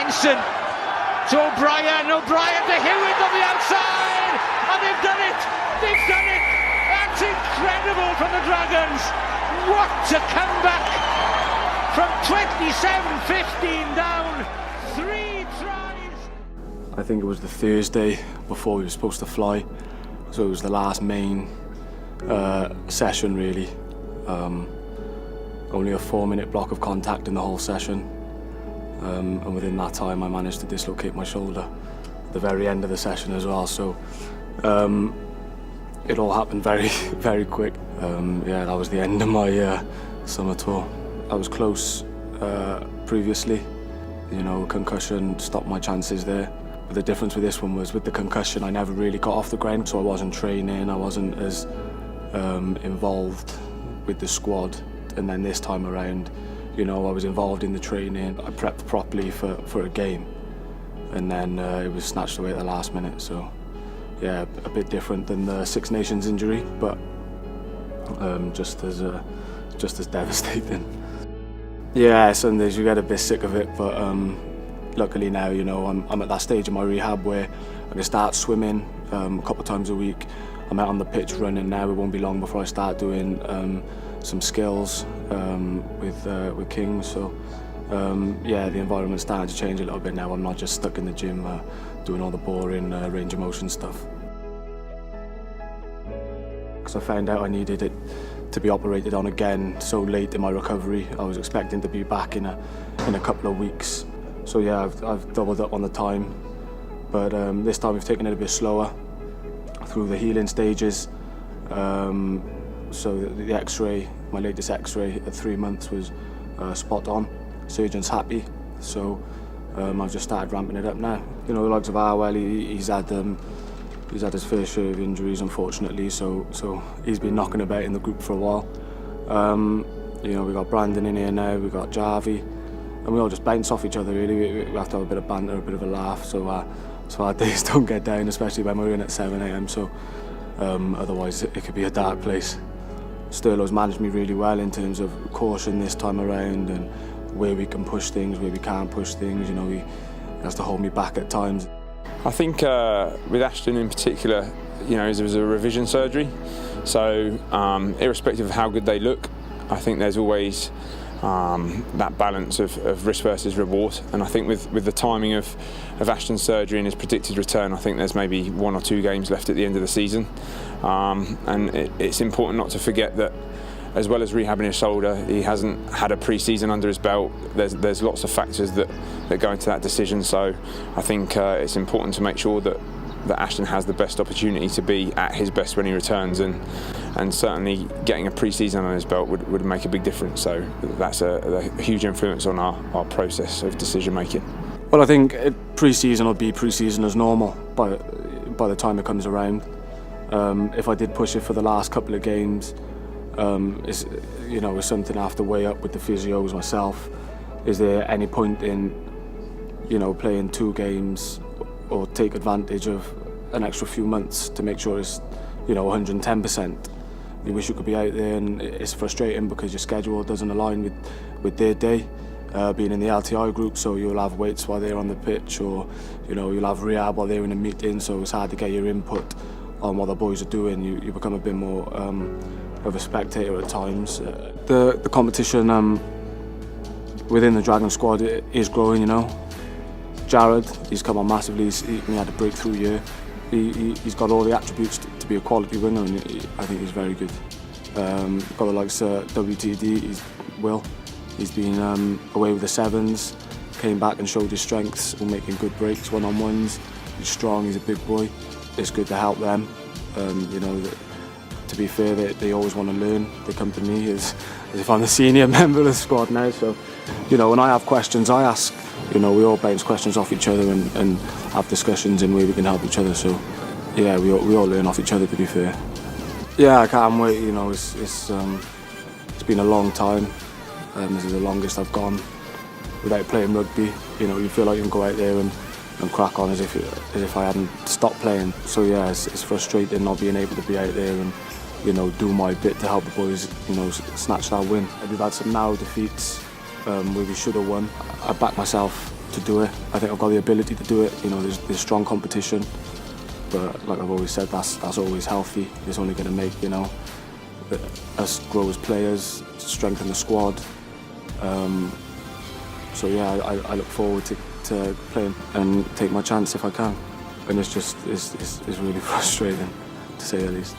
Benson to O'Brien to Hewitt on the outside, and they've done it! That's incredible from the Dragons. What a comeback from 27-15 down, 3 tries. I think it was the Thursday before we were supposed to fly, so it was the last main session really. Only a 4-minute block of contact in the whole session, and within that time I managed to dislocate my shoulder at the very end of the session as well, so it all happened very, very quick. Yeah, that was the end of my summer tour. I was close previously, you know, concussion stopped my chances there. But the difference with this one was with the concussion I never really got off the ground, so I wasn't training, I wasn't as involved with the squad. And then this time around, you know, I was involved in the training, I prepped properly for a game, and then it was snatched away at the last minute, so yeah, a bit different than the Six Nations injury, but just as devastating. Yeah, Sundays you get a bit sick of it, but luckily now, you know, I'm at that stage in my rehab where I can start swimming a couple of times a week. I'm out on the pitch running now. It won't be long before I start doing some skills with Kings. So yeah, the environment's starting to change a little bit now. I'm not just stuck in the gym doing all the boring range of motion stuff. Because I found out I needed it to be operated on again so late in my recovery. I was expecting to be back in a couple of weeks. So yeah, I've doubled up on the time, but this time we've taken it a bit slower through the healing stages. So the X-ray, my latest X-ray at 3 months was spot on. Surgeon's happy, so I've just started ramping it up now. You know, the likes of Arwell, he's had his fair share of injuries, unfortunately, so he's been knocking about in the group for a while. You know, we got Brandon in here now, we got Jarvie, and we all just bounce off each other really. We have to have a bit of banter, a bit of a laugh, so our days don't get down, especially when we're in at 7 AM, so otherwise it could be a dark place. Sterlo's managed me really well in terms of caution this time around and where we can push things, where we can't push things. You know, he has to hold me back at times. I think with Ashton in particular, you know, there was a revision surgery, so irrespective of how good they look, I think there's always that balance of risk versus reward, and I think with the timing of Ashton's surgery and his predicted return, I think there's maybe 1 or 2 games left at the end of the season, and it's important not to forget that as well as rehabbing his shoulder, he hasn't had a pre-season under his belt. There's lots of factors that go into that decision, so I think it's important to make sure that Ashton has the best opportunity to be at his best when he returns, and certainly getting a pre-season on his belt would make a big difference, so that's a huge influence on our process of decision making. Well, I think pre-season will be pre-season as normal by the time it comes around. If I did push it for the last couple of games, it's, you know, it's something I have to weigh up with the physios myself. Is there any point in, you know, playing 2 games or take advantage of an extra few months to make sure it's, you know, 110%? You wish you could be out there, and it's frustrating because your schedule doesn't align with their day, being in the LTI group, so you'll have weights while they're on the pitch, or, you know, you'll have rehab while they're in a meeting, so it's hard to get your input on what the boys are doing. You become a bit more of a spectator at times. The competition within the Dragon squad is growing, you know. Jared, he's come on massively. He had a breakthrough year. He's got all the attributes to be a quality winger, and I think he's very good. Got the likes of WTD, Will. He's been away with the sevens, came back and showed his strengths, making good breaks, one-on-ones. He's strong, he's a big boy. It's good to help them. You know, to be fair, they always want to learn. They come to me as if I'm the senior member of the squad now. So, you know, when I have questions, I ask. You know, we all bounce questions off each other and have discussions in where we can help each other. So, yeah, we all learn off each other, to be fair. Yeah, I can't wait. You know, it's been a long time. This is the longest I've gone without playing rugby. You know, you feel like you can go out there and crack on as if I hadn't stopped playing. So yeah, it's frustrating not being able to be out there and, you know, do my bit to help the boys, you know, snatch that win. We've had some narrow defeats where we should have won. I backed myself to do it. I think I've got the ability to do it. You know, there's strong competition, but like I've always said, that's always healthy. It's only going to make, you know, us grow as players, strengthen the squad. So yeah, I look forward to playing and take my chance if I can. And it's really frustrating, to say the least.